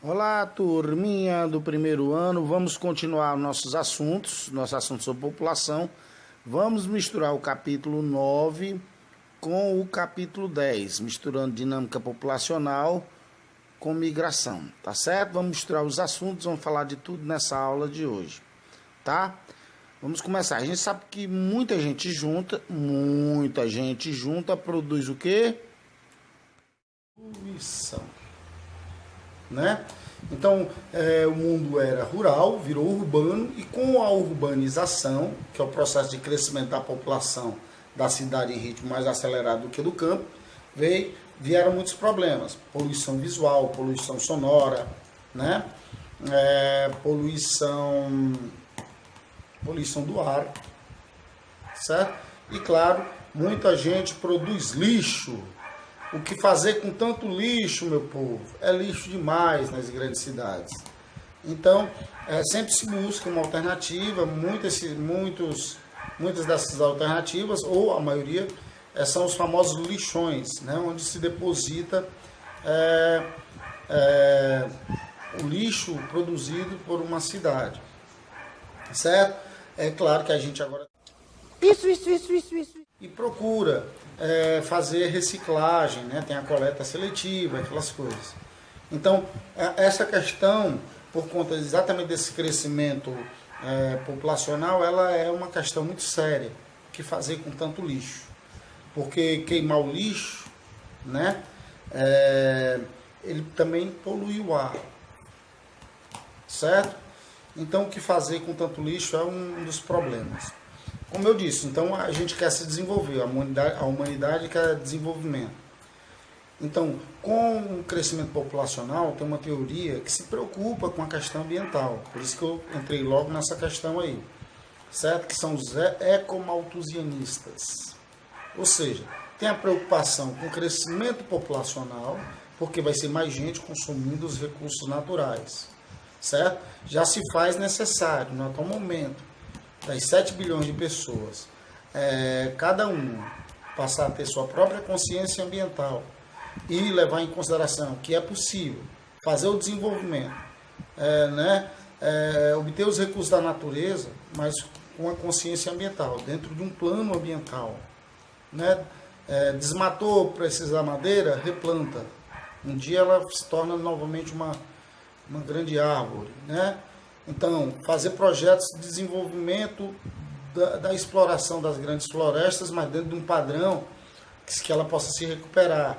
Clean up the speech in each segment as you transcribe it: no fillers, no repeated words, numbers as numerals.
Olá, turminha do primeiro ano. Vamos continuar nossos assuntos sobre população. Vamos misturar o capítulo 9 com o capítulo 10, misturando dinâmica populacional com migração, tá certo? Vamos misturar os assuntos, vamos falar de tudo nessa aula de hoje, tá? Vamos começar. A gente sabe que muita gente junta produz o quê? Poluição, né? Então, o mundo era rural, virou urbano, e com a urbanização, que é o processo de crescimento da população da cidade em ritmo mais acelerado do que do campo, vieram muitos problemas. Poluição visual, poluição sonora, né? Poluição do ar, certo? E claro, muita gente produz lixo. O que fazer com tanto lixo, meu povo? É lixo demais nas grandes cidades. Então, sempre se busca uma alternativa. Muitas dessas alternativas, ou a maioria, são os famosos lixões, né? Onde se deposita o lixo produzido por uma cidade. Certo? É claro que a gente agora... Isso. E procura fazer reciclagem, né? Tem a coleta seletiva, aquelas coisas. Então, essa questão, por conta exatamente desse crescimento populacional, ela é uma questão muito séria. O que fazer com tanto lixo? Porque queimar o lixo, né? Ele também polui o ar, certo? Então, o que fazer com tanto lixo é um dos problemas. Como eu disse, então a gente quer se desenvolver, a humanidade quer desenvolvimento. Então, com o crescimento populacional, tem uma teoria que se preocupa com a questão ambiental. Por isso que eu entrei logo nessa questão aí, certo? Que são os ecomalthusianistas. Ou seja, tem a preocupação com o crescimento populacional, porque vai ser mais gente consumindo os recursos naturais, certo? Já se faz necessário, no atual momento, das 7 bilhões de pessoas, cada um passar a ter sua própria consciência ambiental e levar em consideração que é possível fazer o desenvolvimento, obter os recursos da natureza, mas com a consciência ambiental, dentro de um plano ambiental, né? Desmatou, precisa da madeira, replanta. Um dia ela se torna novamente uma grande árvore, né? Então, fazer projetos de desenvolvimento da exploração das grandes florestas, mas dentro de um padrão que ela possa se recuperar,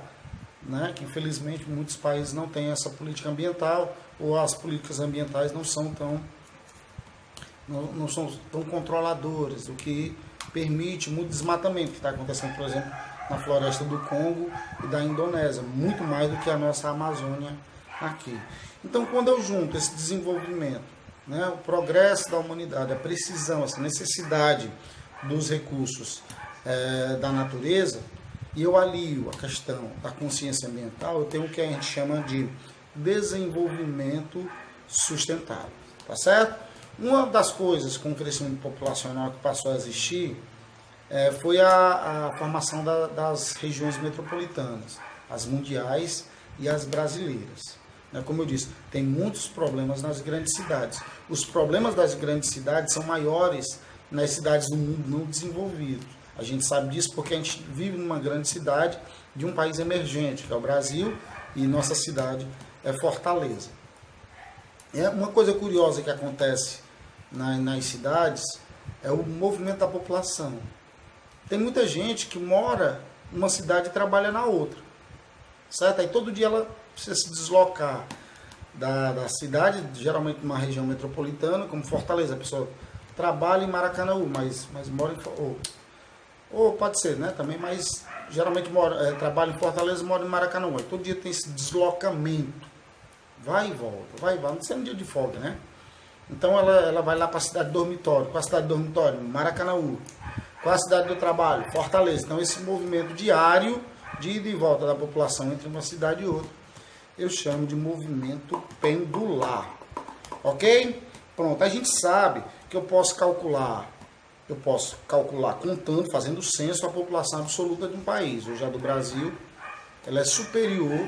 né? Que infelizmente muitos países não têm essa política ambiental, ou as políticas ambientais não são tão controladoras, o que permite muito desmatamento, que está acontecendo, por exemplo, na floresta do Congo e da Indonésia, muito mais do que a nossa Amazônia aqui. Então, quando eu junto esse desenvolvimento, né, o progresso da humanidade, a precisão, essa necessidade dos recursos da natureza, e eu alio a questão da consciência ambiental, eu tenho o que a gente chama de desenvolvimento sustentável, tá certo? Uma das coisas com o crescimento populacional que passou a existir foi a formação das regiões metropolitanas, as mundiais e as brasileiras. Como eu disse, tem muitos problemas nas grandes cidades. Os problemas das grandes cidades são maiores nas cidades do mundo não desenvolvido. A gente sabe disso porque a gente vive numa grande cidade de um país emergente, que é o Brasil, e nossa cidade é Fortaleza. Uma coisa curiosa que acontece nas cidades é o movimento da população. Tem muita gente que mora numa cidade e trabalha na outra, certo? Aí todo dia ela precisa se deslocar da cidade, geralmente numa região metropolitana, como Fortaleza. A pessoa trabalha em Maracanaú, mas mora em... Ou pode ser, né? Também, mas geralmente trabalha em Fortaleza e mora em Maracanaú. Aí todo dia tem esse deslocamento. Vai e volta, não sei um dia de folga, né? Então ela vai lá para a cidade dormitório. Qual a cidade dormitório? Maracanaú. Qual a cidade do trabalho? Fortaleza. Então esse movimento diário de ida e volta da população entre uma cidade e outra, eu chamo de movimento pendular. Ok? Pronto, a gente sabe que eu posso calcular contando, fazendo o censo, a população absoluta de um país. Hoje a do Brasil, ela é superior,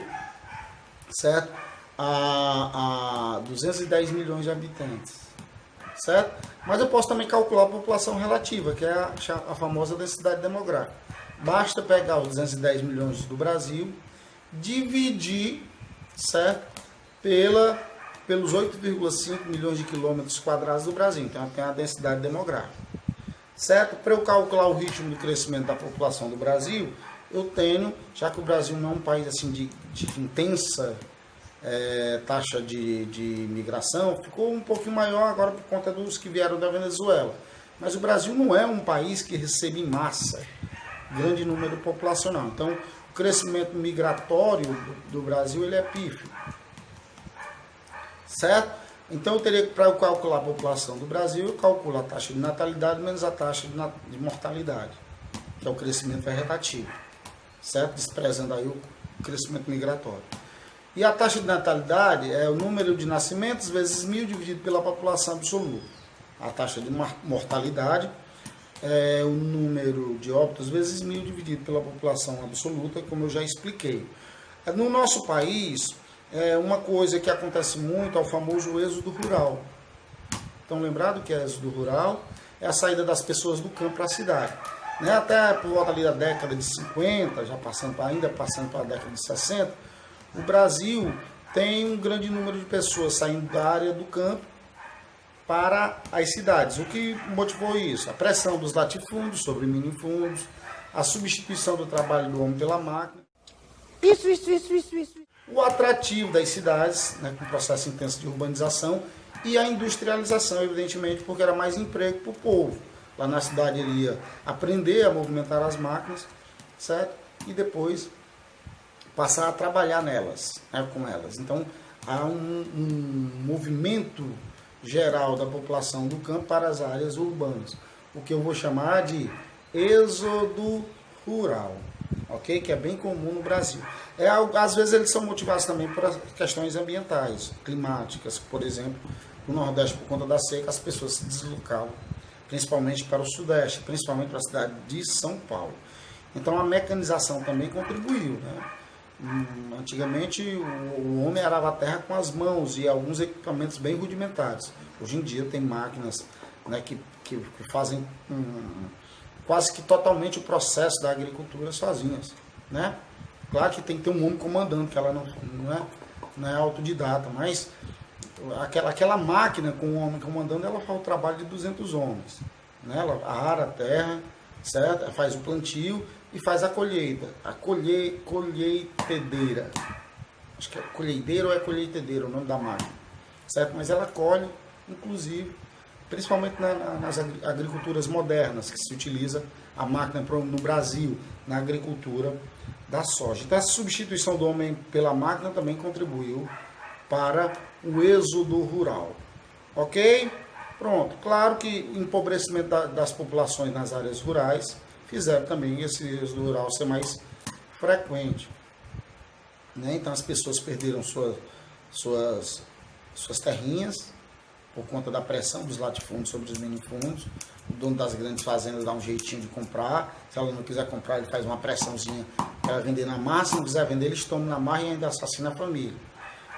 certo? a 210 milhões de habitantes, certo? Mas eu posso também calcular a população relativa, que é a famosa densidade demográfica. Basta pegar os 210 milhões do Brasil, dividir, certo? Pelos 8,5 milhões de quilômetros quadrados do Brasil. Então, tem a densidade demográfica, certo? Para eu calcular o ritmo de crescimento da população do Brasil, eu tenho, já que o Brasil não é um país assim de intensa taxa de migração, ficou um pouquinho maior agora por conta dos que vieram da Venezuela. Mas o Brasil não é um país que recebe em massa grande número populacional. Então, o crescimento migratório do Brasil ele é pífio, certo? Então, eu teria que, para eu calcular a população do Brasil, eu calculo a taxa de natalidade menos a taxa de mortalidade, que é o crescimento vegetativo, certo? Desprezando aí o crescimento migratório. E a taxa de natalidade é o número de nascimentos vezes 1000 dividido pela população absoluta. A taxa de mortalidade é o número de óbitos vezes 1000 dividido pela população absoluta, como eu já expliquei. No nosso país, uma coisa que acontece muito é o famoso êxodo rural. Então, lembrado que é êxodo rural é a saída das pessoas do campo para a cidade. Né? Até por volta ali da década de 50, ainda passando para a década de 60, o Brasil tem um grande número de pessoas saindo da área do campo para as cidades. O que motivou isso? A pressão dos latifúndios sobre minifúndios, a substituição do trabalho do homem pela máquina. Isso. O atrativo das cidades, né, com o processo intenso de urbanização, e a industrialização, evidentemente, porque era mais emprego para o povo. Lá na cidade ele ia aprender a movimentar as máquinas, certo? E depois passar a trabalhar nelas, né, com elas. Então, há um movimento geral da população do campo para as áreas urbanas, o que eu vou chamar de êxodo rural, ok? Que é bem comum no Brasil. Às vezes eles são motivados também por questões ambientais, climáticas, por exemplo, no Nordeste, por conta da seca, as pessoas se deslocavam, principalmente para o Sudeste, principalmente para a cidade de São Paulo. Então a mecanização também contribuiu, né? Antigamente o homem arava a terra com as mãos e alguns equipamentos bem rudimentares. Hoje em dia tem máquinas, né, que fazem quase que totalmente o processo da agricultura sozinhas, né? Claro que tem que ter um homem comandando, que ela não é autodidata, mas aquela máquina com o homem comandando, ela faz o trabalho de 200 homens, né? Ela ara a terra, certo? Ela faz o plantio e faz a colheita, colheitedeira. Acho que é colheideira ou é colheitedeira o nome da máquina, certo? Mas ela colhe, inclusive, principalmente nas agriculturas modernas, que se utiliza a máquina no Brasil, na agricultura da soja. Então, essa substituição do homem pela máquina também contribuiu para o êxodo rural. Ok? Pronto. Claro que o empobrecimento das populações nas áreas rurais fizeram também esse êxodo rural ser mais frequente, né? Então as pessoas perderam suas terrinhas por conta da pressão dos latifúndios sobre os minifúndios. O dono das grandes fazendas dá um jeitinho de comprar. Se ela não quiser comprar, ele faz uma pressãozinha para vender na massa. Se não quiser vender, eles tomam na marra e ainda assassinam a família.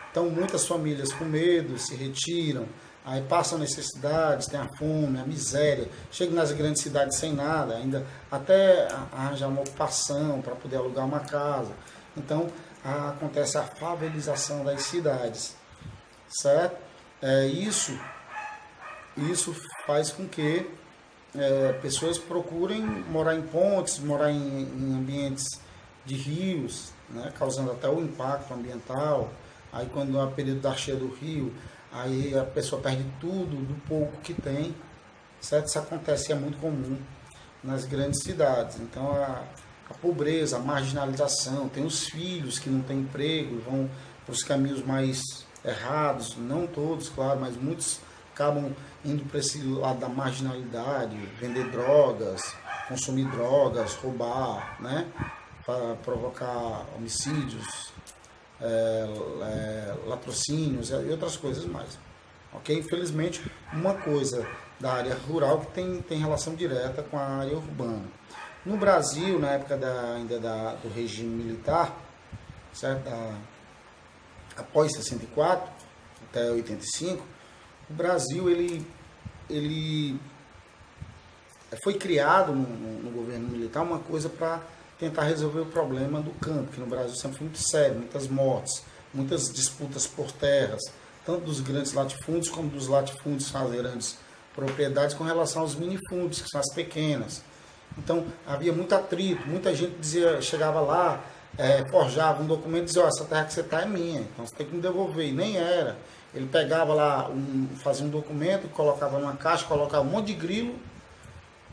Então muitas famílias com medo se retiram, aí passam necessidades, tem a fome, a miséria, chegam nas grandes cidades sem nada, ainda até arranjar uma ocupação para poder alugar uma casa. Então acontece a favelização das cidades, certo? Isso faz com que pessoas procurem morar em pontes, morar em ambientes de rios, né, causando até o impacto ambiental. Aí quando é o período da cheia do rio, aí a pessoa perde tudo do pouco que tem, certo? Isso acontece, é muito comum nas grandes cidades. Então a pobreza, a marginalização, tem os filhos que não têm emprego, vão para os caminhos mais errados, não todos, claro, mas muitos acabam indo para esse lado da marginalidade, vender drogas, consumir drogas, roubar, né? Para provocar homicídios, latrocínios e outras coisas mais. Ok? Infelizmente, uma coisa da área rural que tem relação direta com a área urbana. No Brasil, na época ainda do regime militar, certo? após 64 até 85, o Brasil ele foi criado no governo militar uma coisa para tentar resolver o problema do campo, que no Brasil sempre foi muito sério, muitas mortes, muitas disputas por terras, tanto dos grandes latifúndios como dos latifúndios com as grandes propriedades com relação aos minifúndios, que são as pequenas. Então havia muito atrito, muita gente chegava lá, forjava um documento e dizia, essa terra que você está é minha, então você tem que me devolver, e nem era. Ele pegava lá, fazia um documento, colocava numa caixa, colocava um monte de grilo,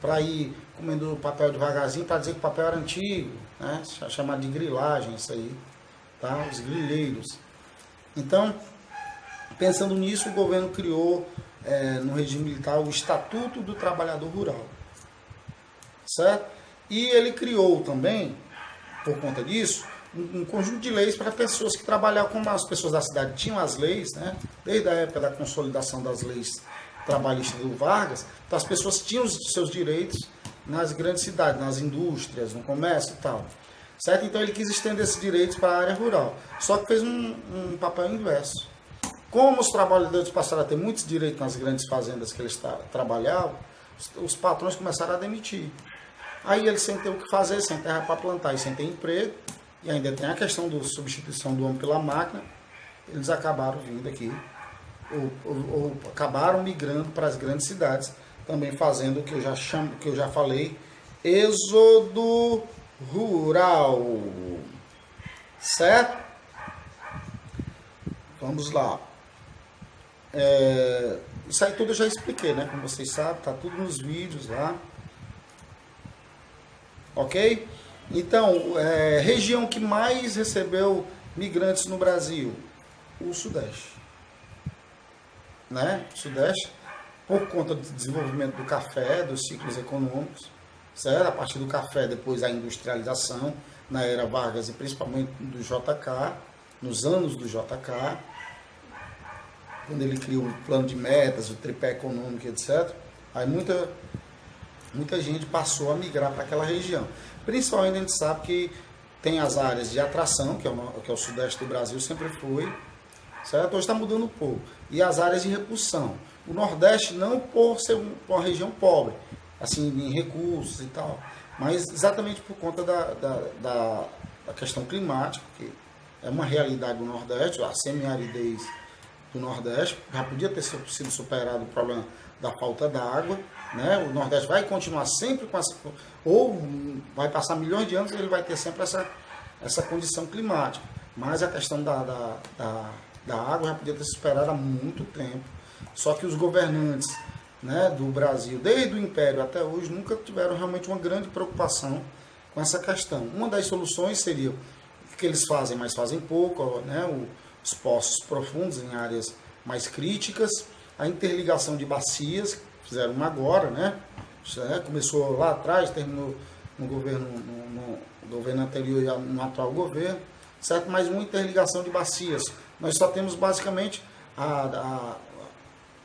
para ir comendo o papel devagarzinho, para dizer que o papel era antigo, né? Chamado de grilagem, isso aí, tá? Os grileiros. Então, pensando nisso, o governo criou, no regime militar, o Estatuto do Trabalhador Rural, certo? E ele criou também, por conta disso, um conjunto de leis para pessoas que trabalhavam, como as pessoas da cidade tinham as leis, né? Desde a época da consolidação das leis trabalhistas do Vargas, então as pessoas tinham os seus direitos nas grandes cidades, nas indústrias, no comércio e tal, certo? Então ele quis estender esses direitos para a área rural, só que fez um papel inverso. Como os trabalhadores passaram a ter muitos direitos nas grandes fazendas que eles trabalhavam, os patrões começaram a demitir. Aí eles sem ter o que fazer, sem terra para plantar e sem ter emprego, e ainda tem a questão da substituição do homem pela máquina, eles acabaram vindo aqui, ou acabaram migrando para as grandes cidades, também fazendo o que eu já falei, êxodo rural, certo? Vamos lá. Isso aí tudo eu já expliquei, né? Como vocês sabem, tá tudo nos vídeos lá. Ok? Então, região que mais recebeu migrantes no Brasil? O Sudeste. Né? Sudeste, por conta do desenvolvimento do café, dos ciclos econômicos, certo? A partir do café, depois a industrialização, na era Vargas e principalmente do JK, nos anos do JK, quando ele criou o plano de metas, o tripé econômico, etc. Aí muita gente passou a migrar para aquela região. Principalmente a gente sabe que tem as áreas de atração, que é o Sudeste do Brasil, sempre foi, certo? Hoje está mudando um pouco. E as áreas de repulsão. O Nordeste não por ser uma região pobre, assim, em recursos e tal, mas exatamente por conta da questão climática, que é uma realidade do Nordeste, a semiaridez do Nordeste, já podia ter sido superado o problema da falta d'água, né? O Nordeste vai continuar sempre com essa, ou vai passar milhões de anos e ele vai ter sempre essa condição climática, mas a questão da água já podia ter superado há muito tempo, só que os governantes, né, do Brasil, desde o Império até hoje, nunca tiveram realmente uma grande preocupação com essa questão. Uma das soluções seria o que eles fazem, mas fazem pouco, né, os poços profundos em áreas mais críticas, a interligação de bacias, fizeram uma agora, né, começou lá atrás, terminou no governo anterior e no atual governo, certo? Mas uma interligação de bacias. Nós só temos basicamente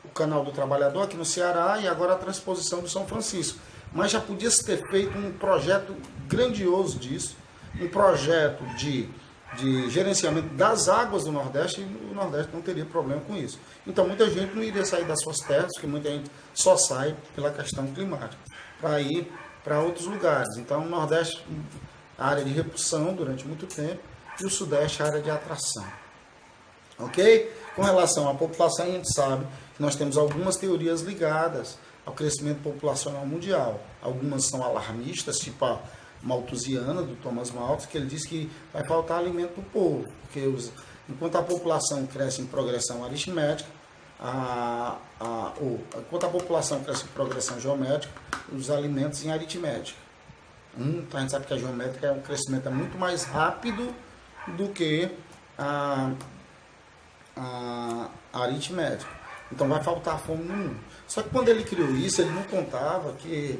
o Canal do Trabalhador aqui no Ceará e agora a transposição do São Francisco. Mas já podia se ter feito um projeto grandioso disso, um projeto de gerenciamento das águas do Nordeste, e o Nordeste não teria problema com isso. Então muita gente não iria sair das suas terras, porque muita gente só sai pela questão climática, para ir para outros lugares. Então o Nordeste, a área de repulsão durante muito tempo, e o Sudeste, a área de atração. Ok? Com relação à população, a gente sabe que nós temos algumas teorias ligadas ao crescimento populacional mundial. Algumas são alarmistas, tipo a malthusiana, do Thomas Malthus, que ele diz que vai faltar alimento para o povo, porque enquanto a população cresce em progressão aritmética, enquanto a população cresce em progressão geométrica, os alimentos em aritmética. Então a gente sabe que a geométrica é um crescimento muito mais rápido do que a aritmética. Então vai faltar fome no mundo. Só que quando ele criou isso, ele não contava que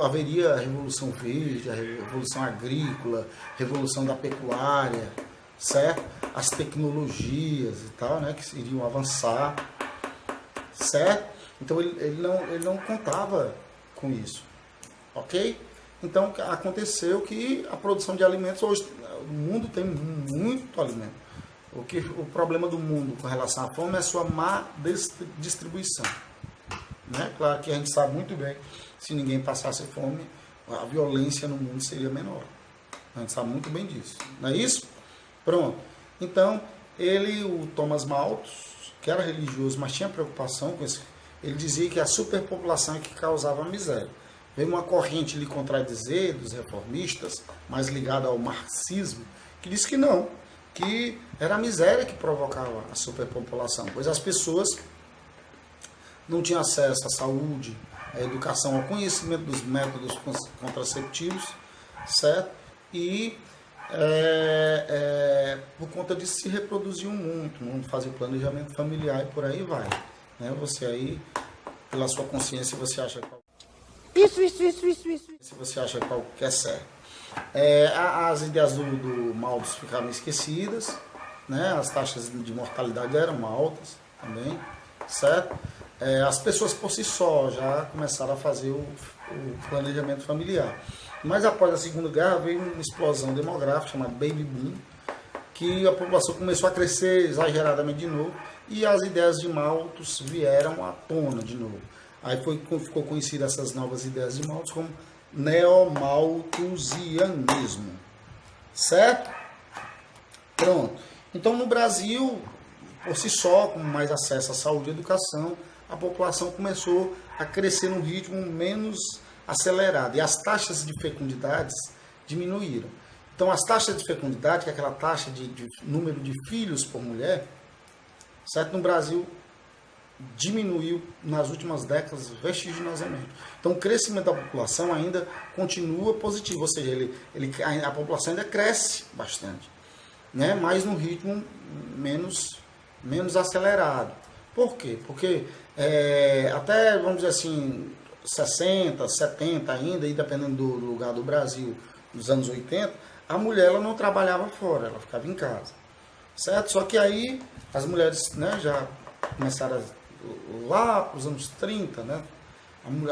haveria a Revolução Verde, a Revolução Agrícola, a Revolução da Pecuária, certo? As tecnologias e tal, né, que iriam avançar, certo? Então ele não contava com isso. ok? Então aconteceu que a produção de alimentos, hoje o mundo tem muito alimento. O problema do mundo com relação à fome é a sua má distribuição. Né? Claro que a gente sabe muito bem, se ninguém passasse fome, a violência no mundo seria menor. A gente sabe muito bem disso. Não é isso? Pronto. Então, o Thomas Malthus, que era religioso, mas tinha preocupação com isso, ele dizia que a superpopulação é que causava a miséria. Veio uma corrente lhe contradizer, dos reformistas, mais ligada ao marxismo, que disse que não, que era a miséria que provocava a superpopulação, pois as pessoas não tinham acesso à saúde, à educação, ao conhecimento dos métodos contraceptivos, certo? E por conta disso se reproduziam muito, não fazia planejamento familiar e por aí vai. Né? Você aí, pela sua consciência, você acha Isso. se você acha que é certo. As ideias do Malthus ficaram esquecidas, né? As taxas de mortalidade eram altas também, certo? As pessoas por si só já começaram a fazer o planejamento familiar. Mas após a Segunda Guerra veio uma explosão demográfica chamada Baby Boom, que a população começou a crescer exageradamente de novo e as ideias de Malthus vieram à tona de novo. Aí ficou conhecida essas novas ideias de Malthus como neomalthusianismo, certo? Pronto. Então no Brasil, por si só, com mais acesso à saúde e educação, a população começou a crescer num ritmo menos acelerado e as taxas de fecundidade diminuíram. Então as taxas de fecundidade, que é aquela taxa de número de filhos por mulher, certo? No Brasil diminuiu nas últimas décadas vertiginosamente. Então o crescimento da população ainda continua positivo, ou seja, a população ainda cresce bastante, né? Mas num ritmo menos acelerado. Por quê? Porque até, vamos dizer assim, 60, 70 ainda, e dependendo do lugar do Brasil, nos anos 80, a mulher ela não trabalhava fora, ela ficava em casa, certo? Só que aí as mulheres, né, já começaram lá para os anos 30, né?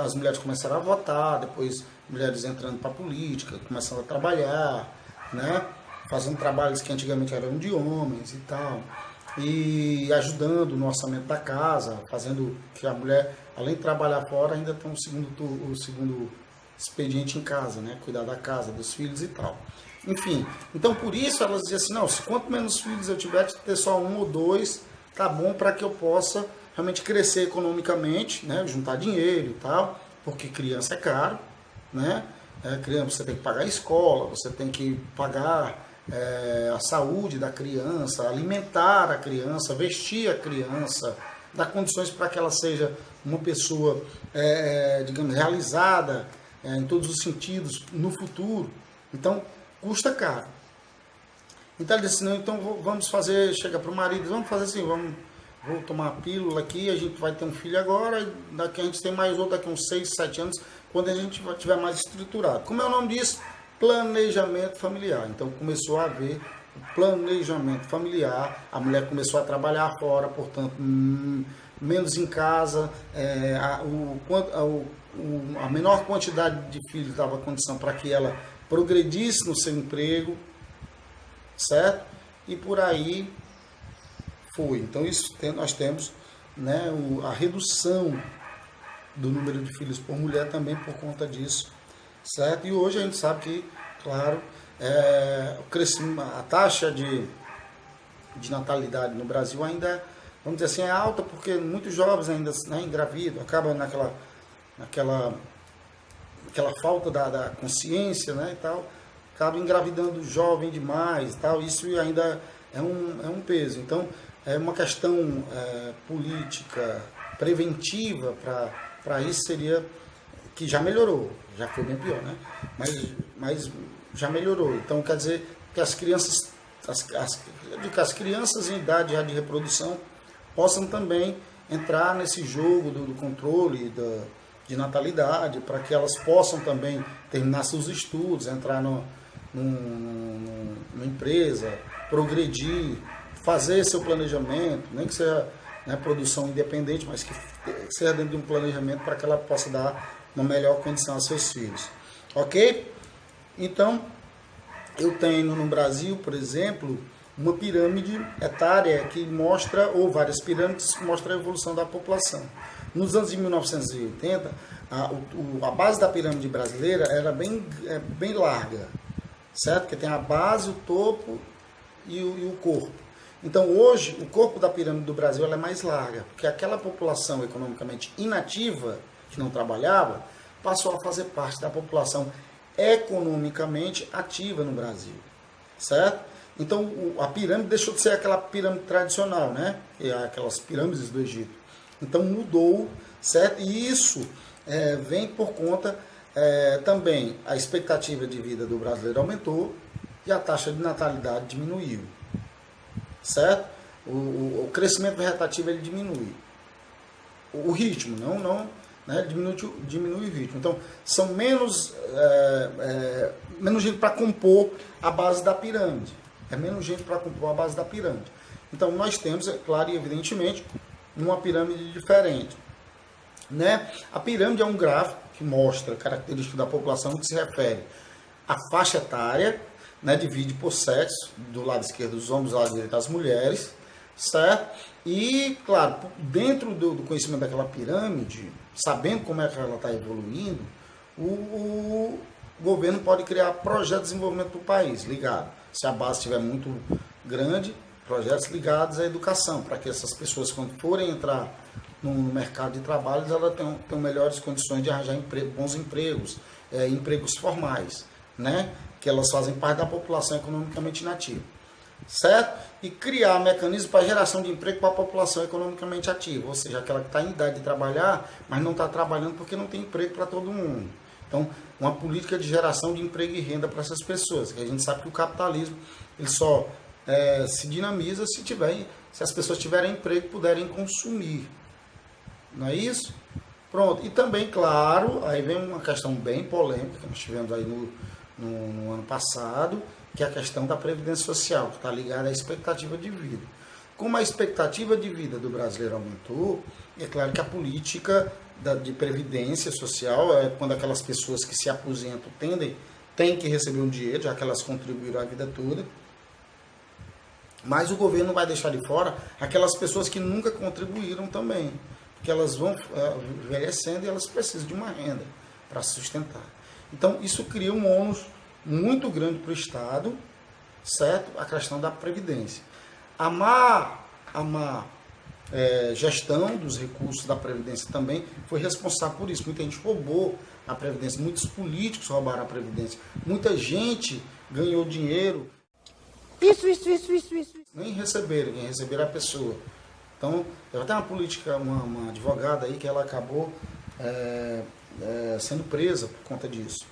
As mulheres começaram a votar, depois mulheres entrando para a política, começando a trabalhar, né? Fazendo trabalhos que antigamente eram de homens e tal, e ajudando no orçamento da casa, fazendo que a mulher, além de trabalhar fora, ainda tem o segundo expediente em casa, né? Cuidar da casa, dos filhos e tal. Enfim, então por isso elas diziam assim, não, quanto menos filhos eu tiver, ter só 1 ou 2, tá bom para que eu possa realmente crescer economicamente, né? Juntar dinheiro e tal, porque criança é caro, né? Criança, você tem que pagar a escola, você tem que pagar a saúde da criança, alimentar a criança, vestir a criança, dar condições para que ela seja uma pessoa, digamos, realizada em todos os sentidos no futuro. Então, custa caro. Então ele disse, não, então vamos fazer, chega para o marido, vamos fazer assim, vou tomar a pílula aqui, a gente vai ter um filho agora, e daqui a gente tem mais outro daqui uns 6, 7 anos, quando a gente tiver mais estruturado. Como é o nome disso? Planejamento familiar. Então começou a haver o planejamento familiar, a mulher começou a trabalhar fora, portanto, menos em casa, a menor quantidade de filhos dava condição para que ela progredisse no seu emprego, certo? E por aí foi. Então isso nós temos, né, a redução do número de filhos por mulher também por conta disso, certo? E hoje a gente sabe que, claro, a taxa de natalidade no Brasil ainda, vamos dizer assim, é alta, porque muitos jovens ainda, né, engravidam, acabam naquela falta da consciência, né, e tal, acabam engravidando jovem demais e tal, isso ainda é um peso. Então, é uma questão política preventiva para isso seria, que já melhorou, já foi bem pior, né? Mas já melhorou. Então, quer dizer que as crianças em idade já de reprodução possam também entrar nesse jogo do controle de natalidade, para que elas possam também terminar seus estudos, entrar numa empresa, progredir, fazer seu planejamento, nem que seja, né, produção independente, mas que seja dentro de um planejamento para que ela possa dar uma melhor condição a seus filhos. Ok? Então, eu tenho no Brasil, por exemplo, uma pirâmide etária que mostra, ou várias pirâmides que mostram a evolução da população. Nos anos de 1980, a base da pirâmide brasileira era bem larga, certo? Porque tem a base, o topo e o corpo. Então, hoje, o corpo da pirâmide do Brasil ela é mais larga, porque aquela população economicamente inativa, que não trabalhava, passou a fazer parte da população economicamente ativa no Brasil, certo? Então, a pirâmide deixou de ser aquela pirâmide tradicional, né? Aquelas pirâmides do Egito. Então, mudou, certo? E isso vem por conta também, a expectativa de vida do brasileiro aumentou e a taxa de natalidade diminuiu, certo? O crescimento vegetativo ele diminui. O ritmo, né? Diminui o ritmo. Então, são menos gente para compor a base da pirâmide. É menos gente para compor a base da pirâmide. Então, nós temos, é claro e evidentemente, uma pirâmide diferente. Né? A pirâmide é um gráfico que mostra características da população que se refere à faixa etária, né? Divide por sexo, do lado esquerdo os homens, do lado direito as mulheres, certo? E, claro, dentro do conhecimento daquela pirâmide, sabendo como é que ela está evoluindo, o governo pode criar projetos de desenvolvimento do país, ligado. Se a base estiver muito grande, projetos ligados à educação, para que essas pessoas, quando forem entrar no mercado de trabalho, elas tenham melhores condições de arranjar bons empregos, empregos formais, né? Que elas fazem parte da população economicamente inativa, certo? E criar mecanismos para geração de emprego para a população economicamente ativa, ou seja, aquela que está em idade de trabalhar, mas não está trabalhando porque não tem emprego para todo mundo. Então, uma política de geração de emprego e renda para essas pessoas, que a gente sabe que o capitalismo ele só se dinamiza se as pessoas tiverem emprego e puderem consumir. Não é isso? Pronto. E também, claro, aí vem uma questão bem polêmica que nós tivemos aí no ano passado, que é a questão da Previdência Social, que está ligada à expectativa de vida. Como a expectativa de vida do brasileiro aumentou, é claro que a política de Previdência Social é quando aquelas pessoas que se aposentam têm que receber um dinheiro, já que elas contribuíram a vida toda. Mas o governo vai deixar de fora aquelas pessoas que nunca contribuíram também, porque elas vão envelhecendo e elas precisam de uma renda para se sustentar. Então, isso cria um ônus muito grande para o Estado, certo? A questão da Previdência. A má gestão dos recursos da Previdência também foi responsável por isso. Muita gente roubou a Previdência, muitos políticos roubaram a Previdência, muita gente ganhou dinheiro. Isso. Nem receberam, quem receberam é a pessoa. Então, teve até uma política, uma advogada aí que ela acabou sendo presa por conta disso.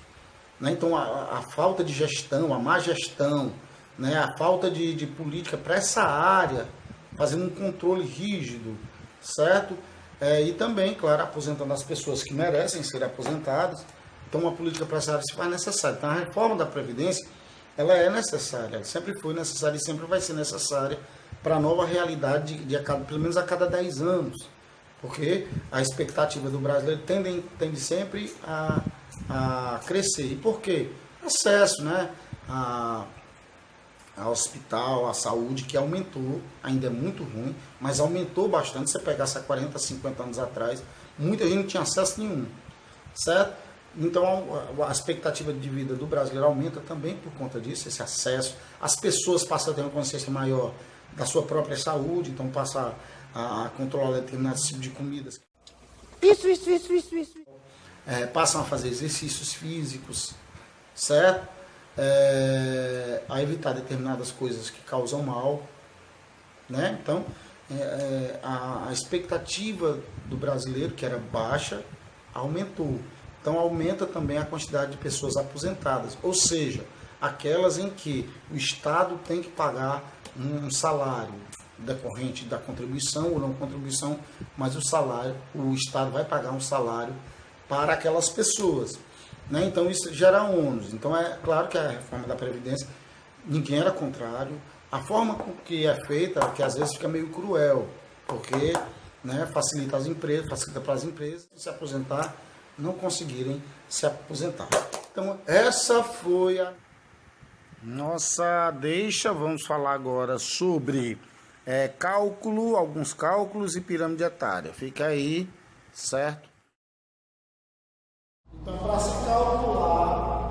Né? Então, a falta de gestão, a má gestão, né? A falta de política para essa área, fazendo um controle rígido, certo? E também, claro, aposentando as pessoas que merecem ser aposentadas. Então, uma política para essa área se faz necessária. Então, a reforma da Previdência, ela é necessária, ela sempre foi necessária e sempre vai ser necessária para a nova realidade pelo menos a cada 10 anos. Porque a expectativa do brasileiro tende sempre a crescer. E por quê? Acesso, né? A hospital, a saúde, que aumentou, ainda é muito ruim, mas aumentou bastante. Se você pegasse há 40, 50 anos atrás, muita gente não tinha acesso nenhum, certo? Então a expectativa de vida do brasileiro aumenta também por conta disso, esse acesso. As pessoas passam a ter uma consciência maior da sua própria saúde, então passam a controlar determinados tipos de comidas. Isso. Passam a fazer exercícios físicos, certo? A evitar determinadas coisas que causam mal, né? Então, a expectativa do brasileiro, que era baixa, aumentou. Então, aumenta também a quantidade de pessoas aposentadas, ou seja, aquelas em que o Estado tem que pagar um salário decorrente da contribuição ou não contribuição, mas o Estado vai pagar um salário para aquelas pessoas. Né? Então, isso gera ônus. Então, é claro que a reforma da Previdência, ninguém era contrário. A forma que é feita, que às vezes fica meio cruel, porque, né, facilita para as empresas se aposentar não conseguirem se aposentar. Então, essa foi a nossa deixa. Vamos falar agora sobre cálculo, alguns cálculos e pirâmide etária. Fica aí, certo? Então, para se calcular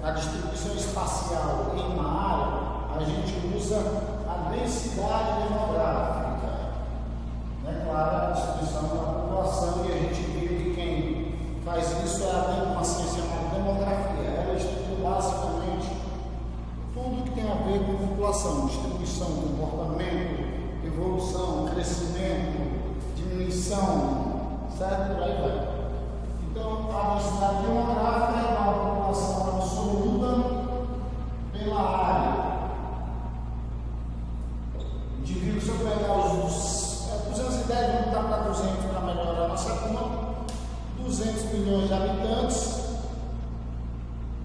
a distribuição espacial em uma área, a gente usa a densidade demográfica. Claro, a distribuição da população, e a gente viu que quem faz isso é uma ciência chamada demografia. Ela estuda basicamente tudo que tem a ver com população: distribuição, comportamento, evolução, crescimento, diminuição, certo? Por aí vai. Então, a densidade demográfica é a população absoluta pela área. Indivíduo, se eu pegar os 210, vamos botar para 200 para melhorar a nossa conta. 200 milhões de habitantes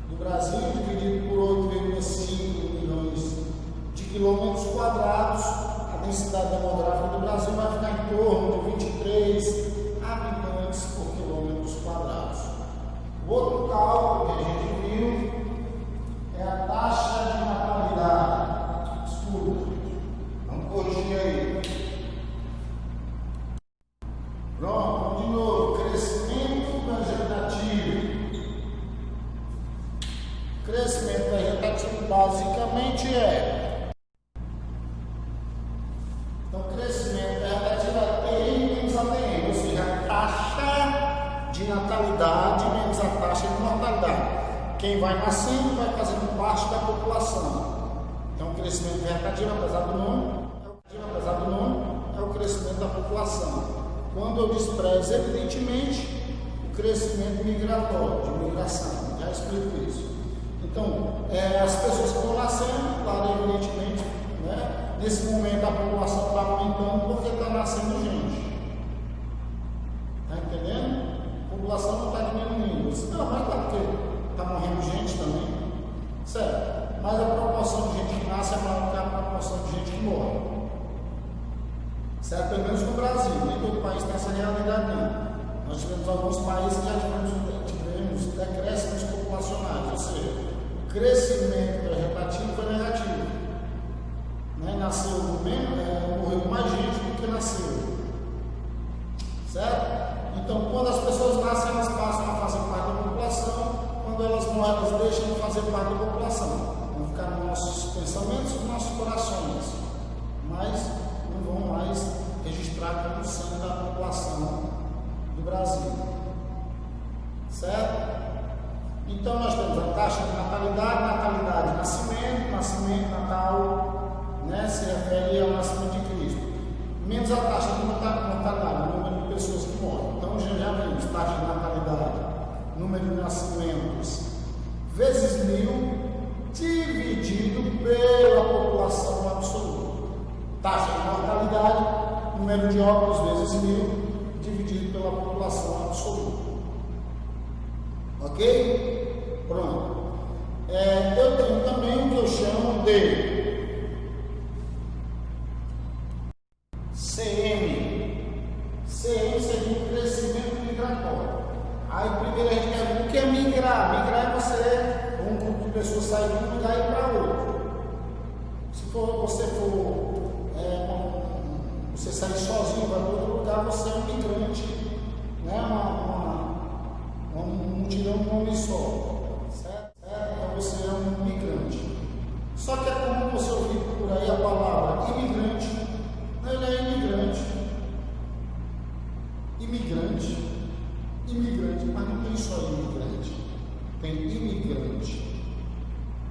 do Brasil, dividido por 8,5 milhões de quilômetros quadrados, a densidade demográfica do Brasil vai ficar em torno de 23 habitantes por quilômetros quadrados. O outro cálculo que a gente viu é a taxa de natalidade. Escuta, vamos corrigir aí. Pronto, de novo, crescimento vegetativo. Crescimento vegetativo basicamente então, crescimento vegetativo é TN menos ATM, ou seja, a taxa de natalidade menos a taxa de mortalidade. Quem vai nascendo vai fazendo parte da população. Então, o crescimento vegetativo, apesar do nome, é o crescimento da população. Quando eu desprezo, evidentemente, o crescimento migratório, de migração. Já explico isso. Então, as pessoas que estão nascendo, claro, evidentemente, né, nesse momento a população está aumentando porque está nascendo gente. Está entendendo? A população não está diminuindo. Não, mas está porque está morrendo gente também. Certo? Mas a proporção de gente que nasce é maior que a proporção de gente que morre. Certo? Pelo menos no Brasil, nem todo país tem essa realidade não. Nós tivemos alguns países que já tivemos decréscimos populacionais, ou seja, o crescimento vegetativo foi negativo. Né? Nasceu morreu mais gente do que nasceu. Certo? Então, quando as pessoas nascem, elas passam a fazer parte da população. Quando elas morrem, elas deixam de fazer parte da população. Vão ficar nos nossos pensamentos e nos nossos corações. Mas não vão mais registrar como sendo da população do Brasil. Certo? Então nós temos a taxa de natalidade, nascimento, natal, né, se refere ao nascimento de Cristo. Menos a taxa de mortalidade, o número de pessoas que morrem. Então já vimos taxa de natalidade, número de nascimentos, vezes 1000, dividido pela população absoluta. Taxa de mortalidade, número de óbitos vezes 1000, dividido pela população absoluta. Ok? Pronto. Eu tenho também o que eu chamo de CM. CM seria o crescimento migratório. Aí primeiro a gente pergunta o que é migrar? Migrar é você, um grupo de pessoas sair de um lugar e ir para outro. Se você sair sozinho para outro lugar, você é um migrante, né? Um mutirão de um homem só, certo? Então você é um migrante. Só que é comum você ouvir por aí a palavra imigrante. Não, ele é imigrante. Imigrante, mas não tem só imigrante. Tem imigrante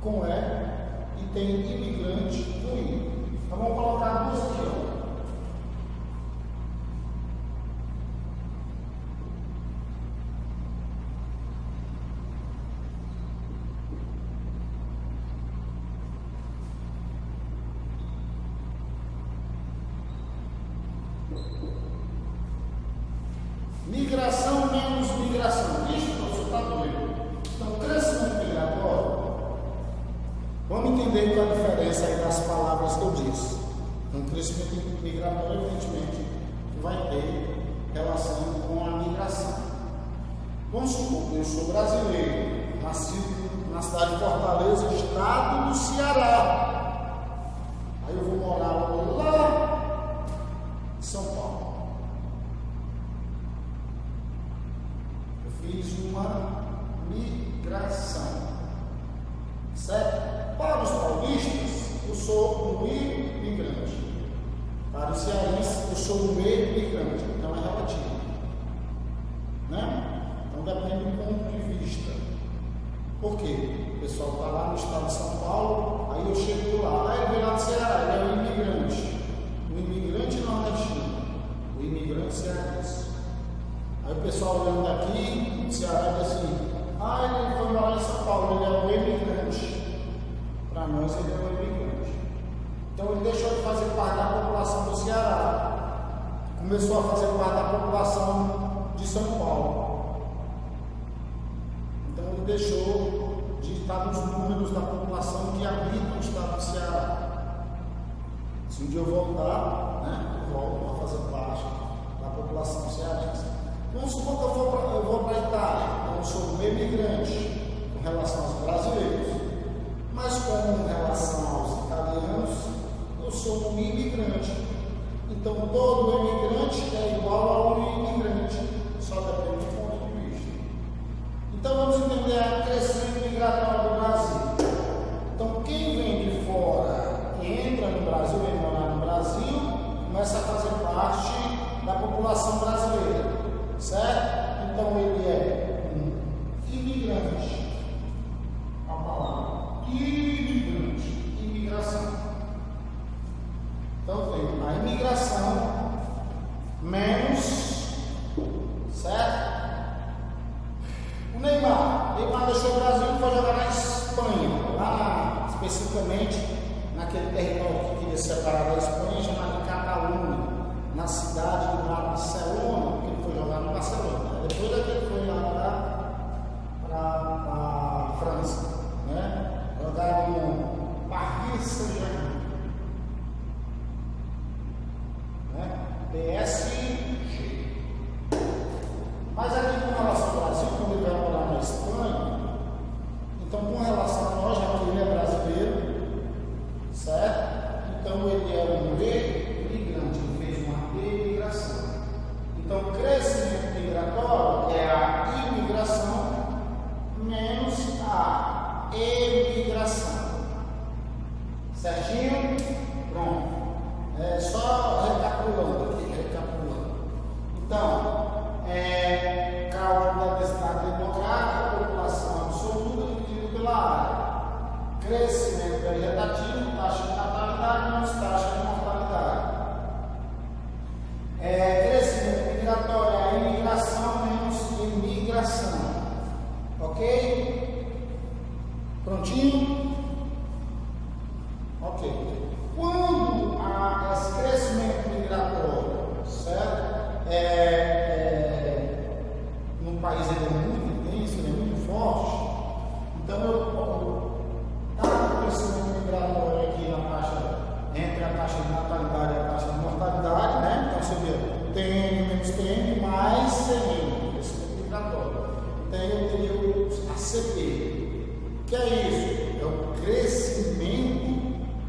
com E e tem imigrante com I. Então vamos colocar duas aqui, ó. Migração menos migração. Isso, professor, está doido. Então, crescimento migratório. Vamos entender qual a diferença aí das palavras que eu disse. Um crescimento migratório, evidentemente, vai ter relação com a migração. Vamos supor que eu sou brasileiro, nascido na cidade de Fortaleza, estado do Ceará. Aí eu vou morar lá em São Paulo. Eu fiz uma migração, certo? Para os paulistas, eu sou um imigrante. Para os cearenses, eu sou um imigrante. Então é relativo, né? Então depende do ponto de vista. Por quê? O pessoal está lá no estado de São Paulo, aí eu chego lá, ele vem lá do Ceará, ele é um imigrante. O imigrante nordestino, o imigrante cearense. Aí o pessoal olhando daqui, do Ceará, diz assim: ele foi morar em São Paulo, ele é um imigrante. Para nós, ele é um imigrante. Então ele deixou de fazer parte da população do Ceará, começou a fazer parte da população de São Paulo. Então ele deixou de estar nos números da população que habita o estado do Ceará. Se um dia eu voltar, né, eu volto a fazer parte da população cearense. Vamos supor que eu vou para a Itália, então eu sou um imigrante com relação aos brasileiros, mas com relação aos italianos, eu sou um imigrante. Então todo imigrante é igual a um imigrante, só depende do ponto de vista. Então vamos entender a crescente migratória do Brasil. Então quem vem de fora e entra no Brasil, vem morar no Brasil, começa a fazer parte da população brasileira, certo? Então ele é um imigrante. A palavra imigrante, imigração. Então tem a imigração menos, certo? O Neymar deixou o Brasil e foi jogar na Espanha, lá especificamente naquele território que queria separar da Espanha, chamado Catalunha, na cidade de Barcelona, porque ele foi jogar no Barcelona. Depois daqui ele foi lá para a França, né? Jogar no Paris Saint-Germain, né? PSG. Mas aqui com relação ao Brasil, quando ele vai morar na Espanha, então com relação a nós, já que ele é brasileiro, certo? Então ele é um imigrante, ele fez uma imigração. Então o crescimento migratório é a imigração menos a emigração. Certinho? Pronto. Só recapitulando aqui, Então, cálculo da densidade demográfica, população absoluta dividida pela área. Crescimento vegetativo, taxa de natalidade menos taxa de mortalidade. Crescimento migratório, a imigração menos imigração. Ok? Prontinho? Ok. Quando há esse crescimento migratório, certo? No país ele é muito intenso, ele é muito forte, então eu o crescimento migratório aqui na taxa, entre a taxa de natalidade e a taxa de mortalidade, né? Então você vê, TN menos TN mais CN, crescimento migratório. Então eu teria a CP. O que é isso? É o crescimento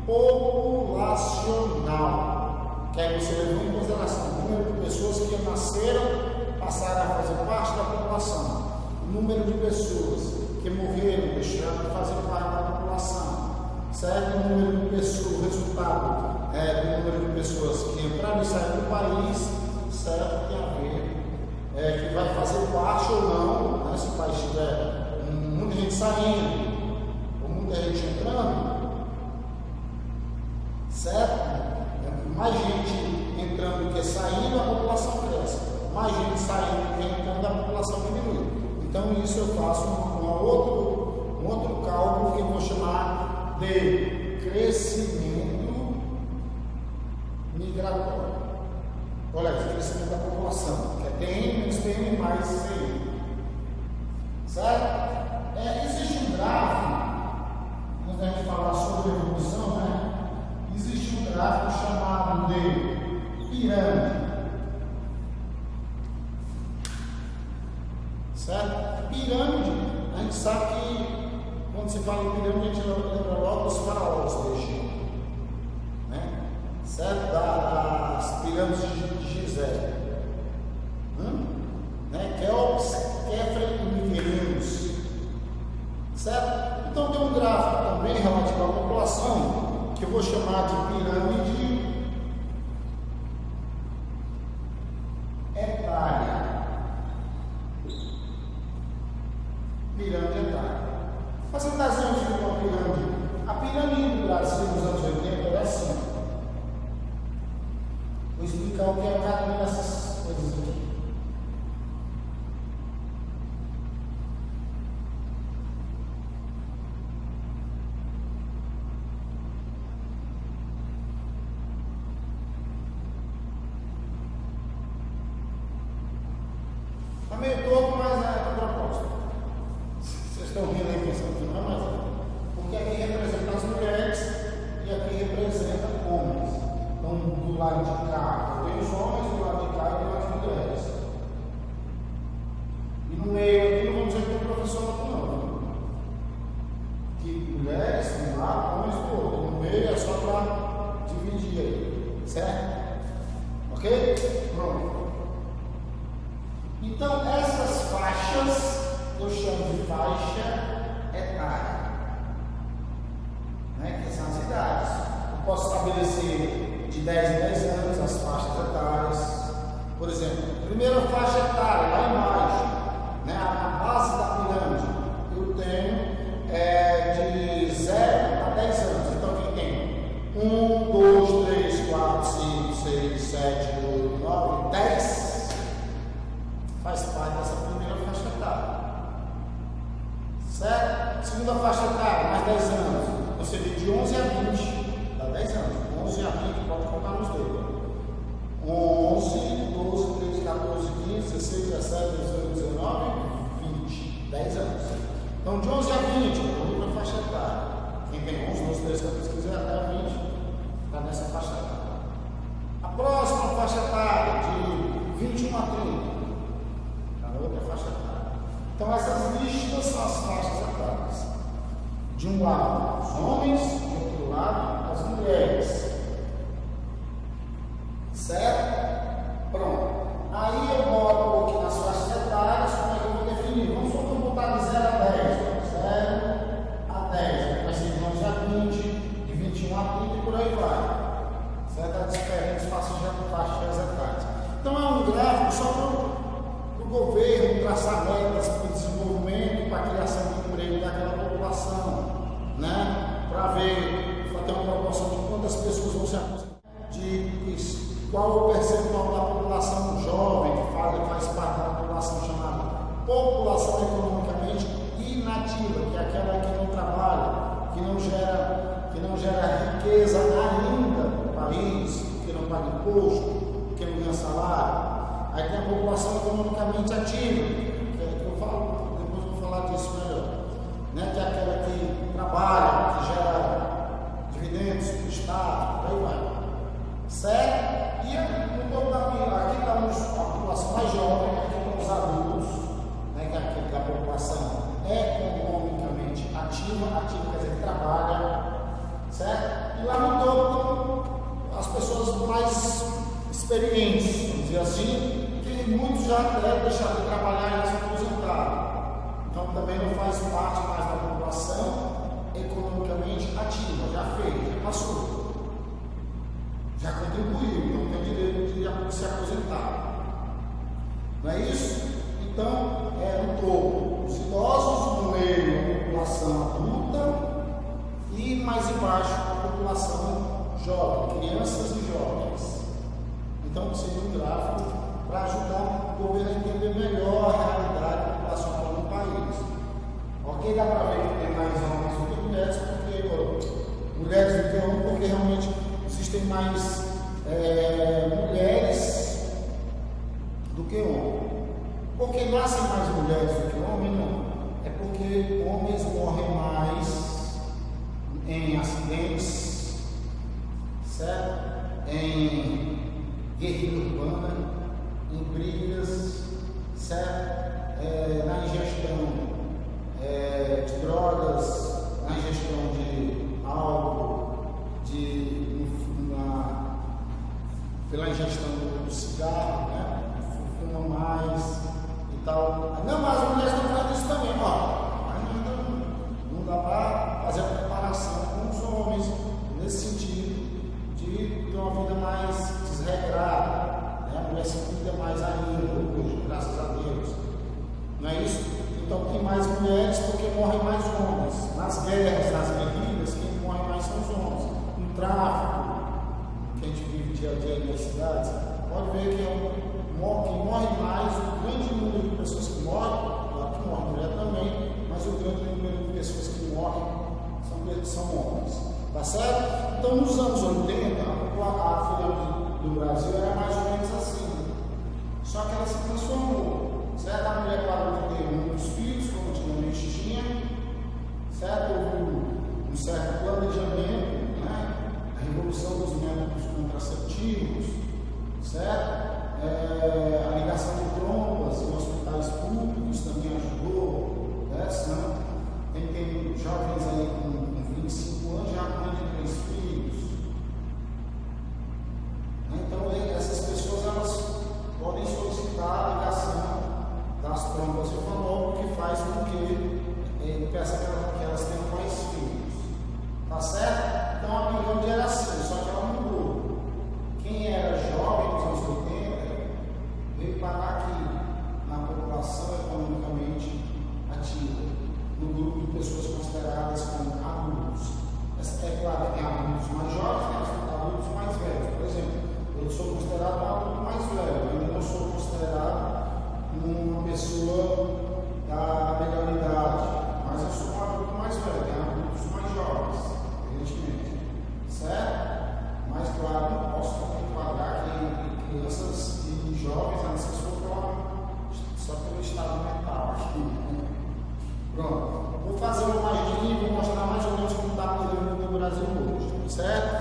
populacional. Que aí você levou em consideração o número de pessoas que nasceram, passaram a fazer parte da população, o número de pessoas que morreram, deixaram de fazer parte da população, certo? O número de pessoas, o resultado do número de pessoas que entraram e saíram do país, certo? Tem a ver, que vai fazer parte ou não, né? Se o país tiver muita gente saindo, ou muita gente entrando, certo? Mais gente entrando do que saindo, a população cresce. Mais gente saindo do que entrando, a população diminui. Então isso eu faço um outro cálculo que eu vou chamar de crescimento migratório. Olha aí, crescimento da população, que é TN menos TN mais CN. Certo? Existe um gráfico, quando a gente falar sobre evolução, né? Existe um gráfico chamado de pirâmide. gente sabe que quando se fala em pirâmide, a gente lembra logo dos faraós do Egito, né? Certo? Das pirâmides de Gizé, né? Quéops, Kéfera e Miquerinos, certo? Então tem um gráfico também relativo à população que eu vou chamar de pirâmide etária. Pirâmide etária. Fazendo um desenho de uma pirâmide. A pirâmide do Brasil nos anos 80 era assim. Vou explicar o que é cada uma dessas coisas aqui. Está meio todo, mas é a proposta. Vocês estão rindo aí pensando que não é mais. Porque aqui representa as mulheres e aqui representa homens. Então, do lado de cá tem os homens, do lado de cá tem as mulheres. E no meio aqui não vamos dizer que tem um professor não. Que mulheres de um lado, homens do outro. No meio é só para dividir aí. Certo? Ok? Pronto. Então, essas faixas eu chamo de faixa etária, né? Que são as idades. Eu posso estabelecer de 10 em 10 anos as faixas etárias. Por exemplo, primeira faixa etária, lá embaixo, né? A base da pirâmide, eu tenho de 0 a 10 anos. Então, quem tem 1, 2, 3, 4, 5, 6, 7, 8, 9, 10 faz parte dessa primeira faixa etária. Certo? Segunda faixa etária, mais 10 anos. Você vê de 11 a 20, dá 10 anos. 11 a 20, pode contar nos dedos. 11, 12, 13, 14, 15, 16, 17, 18, 19, 20. 10 anos. Então, de 11 a 20, primeira faixa etária. Quem tem 11, 12, 13, 14, 15, até 20, está nessa faixa etária. A próxima faixa etária, de 21 a 30. Outra faixa etária. Então essas listas são as faixas etárias. De um lado os homens, de outro lado as mulheres. Certo? Pronto. Aí eu boto aqui nas faixas etárias, como é que eu vou definir? Vamos supor que eu vou botar de 0 a 10. 0 a 10. Vai ser de 11 a 20, de 21 a 30 e por aí vai. Certo? As diferentes faixas etárias. Então é um gráfico só para o governo traçar metas para o desenvolvimento, para a criação de emprego daquela população, né? Para ver, para ter uma proporção de quantas pessoas vão se aposentar, de qual o percentual da população jovem que faz parte da população chamada população economicamente inativa, que é aquela que não trabalha, que não gera riqueza ainda no país, que não paga imposto, que não ganha salário. Aí tem a população economicamente ativa, que é que eu falo, depois eu vou falar disso melhor, né? Que é aquela que trabalha, que gera dividendos para o Estado, por aí vai. Certo? E no topo da pirâmide, aqui está a população mais jovem, aqui estão os adultos, né? Que é aqui a população economicamente ativa quer dizer que trabalha, certo? E lá no topo estão as pessoas mais experientes, vamos dizer assim, que muitos já deixaram de trabalhar e se aposentaram. Então também não faz parte mais da população economicamente ativa, já fez, já passou, já contribuiu, não tem direito de se aposentar. Não é isso? Então, no topo, os idosos, no meio, a população adulta e mais embaixo, a população jovem, crianças e jovens. Então, seria um gráfico para ajudar o governo a entender melhor a realidade populacional do país. Ok, dá para ver que tem mais homens do que mulheres, mulheres do que homens, porque realmente existem mais mulheres do que homens. Porque nascem mais mulheres do que homens, não. É porque homens morrem mais em acidentes, certo? Em guerrilha urbana, em brigas, certo? Na ingestão mais mulheres porque morrem mais homens. Nas guerras, nas guerrilhas, quem morre mais são os homens. No tráfico, que a gente vive dia a dia nas cidades, pode ver que quem morre mais, o grande número de pessoas que morrem, claro que morre mulher também, mas o grande número de pessoas que morrem são homens. Tá certo? Então, nos anos 80, a pirâmide do Brasil era mais ou menos assim. Só que ela se transformou. Certo? A mulher parou de ter muitos filhos, como antigamente tinha. Certo? Houve um certo planejamento, né? A revolução dos métodos contraceptivos, certo? A ligação de trompas em hospitais públicos também ajudou. Né? Tem jovens aí com 25 anos já mãe de 3 filhos. Então, essas pessoas elas podem solicitar a ligação das trompas de falópio, que faz com que peça que elas tenham mais filhos. Tá certo? Então, a pirâmide era assim, só que ela mudou. Quem era jovem nos anos 80 veio parar aqui na população economicamente ativa, no grupo de pessoas consideradas como adultos. É claro que tem adultos mais jovens, tem adultos mais velhos. Por exemplo, eu sou considerado um adulto mais velho, ainda não sou considerado uma pessoa da melhor idade, mas eu sou um adulto mais velho, tem adultos mais jovens, evidentemente. Certo? Mas claro, não posso enquadrar que crianças e jovens, a não ser só pelo estado mental aqui. Pronto. Vou fazer uma magia e vou mostrar mais ou menos como está a pirâmide do Brasil hoje. Certo?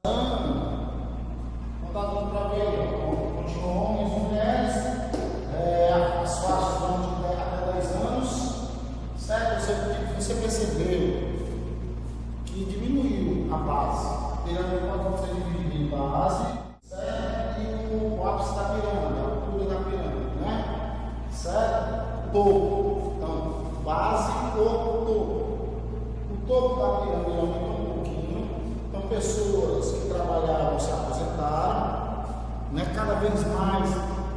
Não está dando para ver. Continuam homens e mulheres. As faixas vão de 10 até 10 anos. Certo? Você percebeu que diminuiu a base. A pirâmide pode ser dividida em base, certo? E o ápice da pirâmide, a altura da pirâmide, né? Certo? Topo. Então, base, corpo, topo. O topo da pirâmide aumentou um pouquinho. Então, pessoas que trabalhavam se aposentaram. Né? Cada vez mais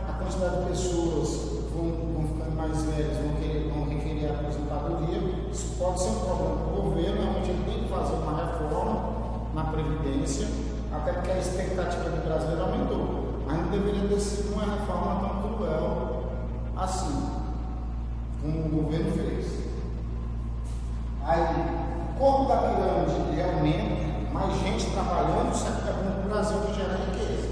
a quantidade de pessoas vão ficando mais velhas, vão requerer a aposentadoria. Isso pode ser um problema para o governo, onde ele tem que fazer uma reforma na Previdência, até porque a expectativa do brasileiro aumentou. Mas não deveria ter sido uma reforma tão cruel assim, como o governo fez. Aí, o corpo da pirâmide ele aumenta, mais gente trabalhando, certo? É bom para o Brasil que gera riqueza.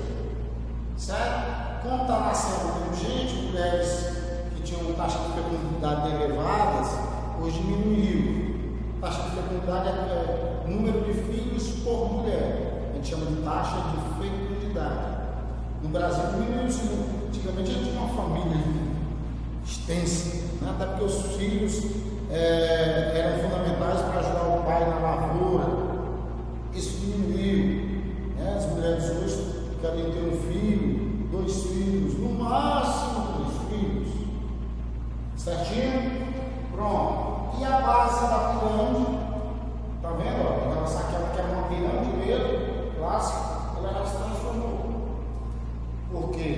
Certo? Como está nascendo menos gente, mulheres que tinham taxa de fecundidade elevadas, hoje diminuiu. Taxa de fecundidade é o número de filhos por mulher. A gente chama de taxa de fecundidade. No Brasil diminuiu isso muito. Antigamente a gente tinha uma família extensa, né? Até porque os filhos eram fundamentais para ajudar o pai na lavoura. Isso diminuiu. Né? As mulheres hoje querem ter um filho, 2 filhos, no máximo 3 filhos. Certinho? Pronto. E a base da pirâmide, tá vendo? Ó, em relação àquela que era uma pirâmide mesmo, clássica, ela se transformou. Por quê?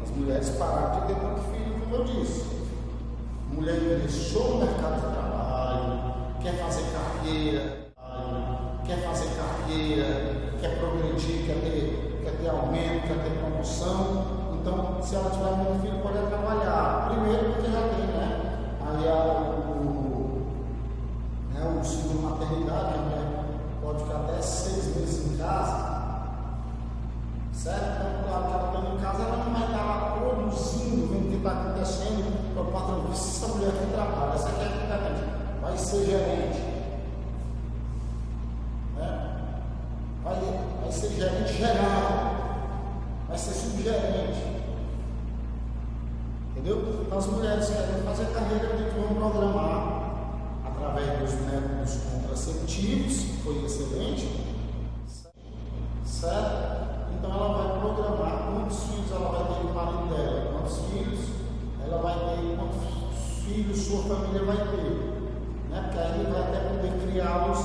As mulheres pararam de ter tanto filho, como eu disse. Mulher ingressou no mercado de trabalho, quer fazer carreira, quer progredir, quer ter aumento, quer ter promoção. Então, se ela tiver muito filho, pode trabalhar. Primeiro, porque já tem, né? Aí o seguro maternidade, a mulher pode ficar até 6 meses em casa. Certo? Então, claro que ela estando em casa, ela não vai estar lá produzindo, vendo o que está acontecendo para o patrão. Se essa mulher que trabalha, essa aqui é competente, vai ser gerente. Né? Vai ser gerente geral, vai ser subgerente. Entendeu? Então, as mulheres que querem fazer carreira, a gente vai programar através dos métodos contraceptivos, que foi excelente. Certo? Então ela vai programar quantos filhos ela vai ter no marido dela, quantos filhos ela vai ter, quantos filhos sua família vai ter, né? Porque aí vai até poder criá-los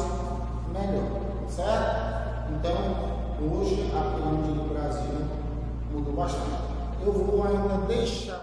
melhor, certo? Então, hoje a pirâmide do Brasil mudou bastante. Eu vou ainda deixar